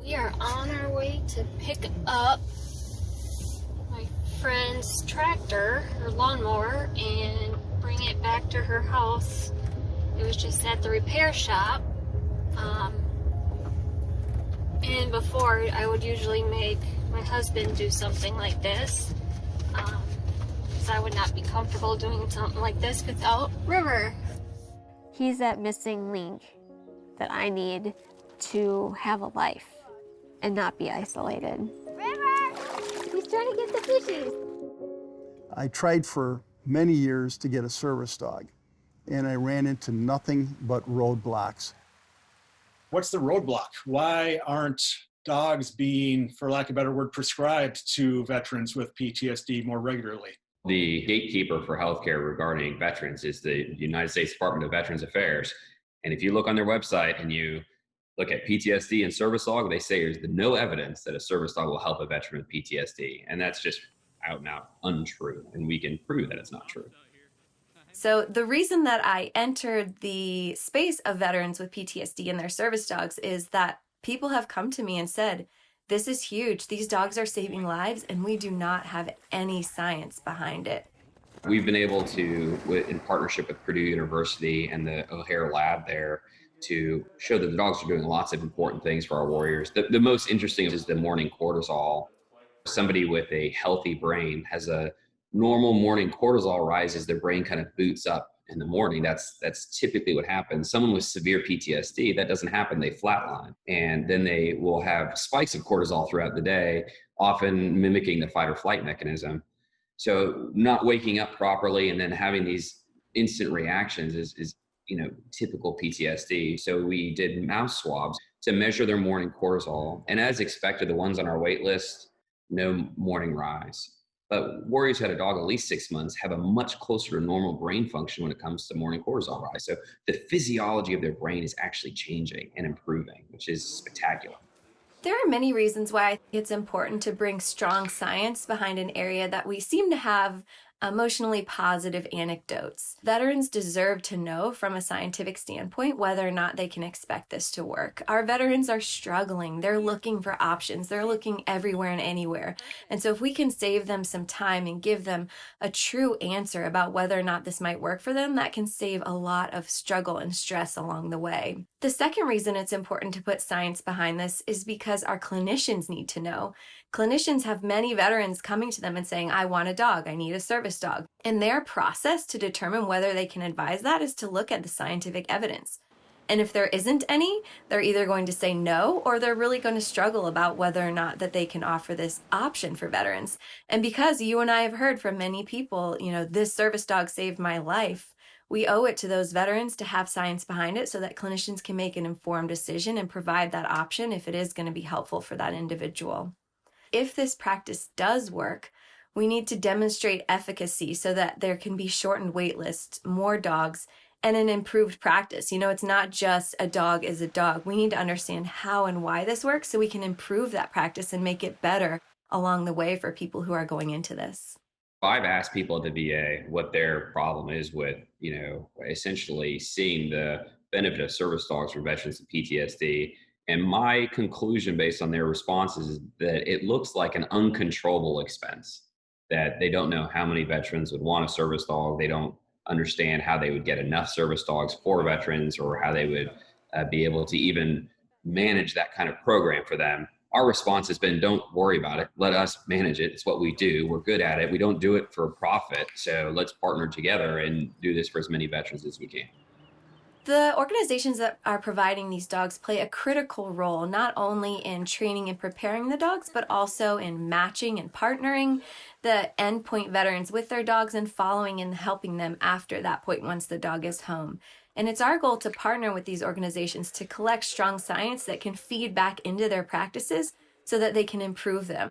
We are on our way to pick up my friend's tractor, her lawnmower, and bring it back to her house. It was just at the repair shop. And before, I would usually make my husband do something like this. Because I would not be comfortable doing something like this without River. He's that missing link that I need to have a life and not be isolated. River! He's trying to get the fishies. I tried for many years to get a service dog, and I ran into nothing but roadblocks. What's the roadblock? Why aren't dogs being, for lack of a better word, prescribed to veterans with PTSD more regularly? The gatekeeper for healthcare regarding veterans is the United States Department of Veterans Affairs. And if you look on their website and you look at PTSD and service dog, they say there's no evidence that a service dog will help a veteran with PTSD. And that's just out and out untrue. And we can prove that it's not true. So the reason that I entered the space of veterans with PTSD and their service dogs is that people have come to me and said, this is huge. These dogs are saving lives, and we do not have any science behind it. We've been able to, in partnership with Purdue University and the O'Hare lab there, to show that the dogs are doing lots of important things for our warriors. The most interesting is the morning cortisol. Somebody with a healthy brain has a normal morning cortisol rise as their brain kind of boots up in the morning. That's typically what happens. Someone with severe PTSD, that doesn't happen. They flatline, and then they will have spikes of cortisol throughout the day, often mimicking the fight or flight mechanism. So not waking up properly and then having these instant reactions is typical PTSD. So we did mouse swabs to measure their morning cortisol, and as expected, the ones on our wait list, no morning rise. But warriors who had a dog at least 6 months have a much closer to normal brain function when it comes to morning cortisol rise. So the physiology of their brain is actually changing and improving, which is spectacular. There are many reasons why I think it's important to bring strong science behind an area that we seem to have emotionally positive anecdotes. Veterans deserve to know from a scientific standpoint whether or not they can expect this to work. Our veterans are struggling. They're looking for options. They're looking everywhere and anywhere. And so if we can save them some time and give them a true answer about whether or not this might work for them, that can save a lot of struggle and stress along the way. The second reason it's important to put science behind this is because our clinicians need to know. Clinicians have many veterans coming to them and saying, I want a dog, I need a service dog. And their process to determine whether they can advise that is to look at the scientific evidence. And if there isn't any, they're either going to say no, or they're really going to struggle about whether or not that they can offer this option for veterans. And because you and I have heard from many people, this service dog saved my life, we owe it to those veterans to have science behind it so that clinicians can make an informed decision and provide that option if it is going to be helpful for that individual. If this practice does work, we need to demonstrate efficacy so that there can be shortened wait lists, more dogs, and an improved practice. It's not just a dog is a dog. We need to understand how and why this works so we can improve that practice and make it better along the way for people who are going into this. I've asked people at the VA what their problem is with, essentially seeing the benefit of service dogs for veterans with PTSD. And my conclusion based on their responses is that it looks like an uncontrollable expense, that they don't know how many veterans would want a service dog. They don't understand how they would get enough service dogs for veterans or how they would be able to even manage that kind of program for them. Our response has been, don't worry about it. Let us manage it. It's what we do. We're good at it. We don't do it for profit. So let's partner together and do this for as many veterans as we can. The organizations that are providing these dogs play a critical role, not only in training and preparing the dogs, but also in matching and partnering the endpoint veterans with their dogs and following and helping them after that point once the dog is home. And it's our goal to partner with these organizations to collect strong science that can feed back into their practices so that they can improve them.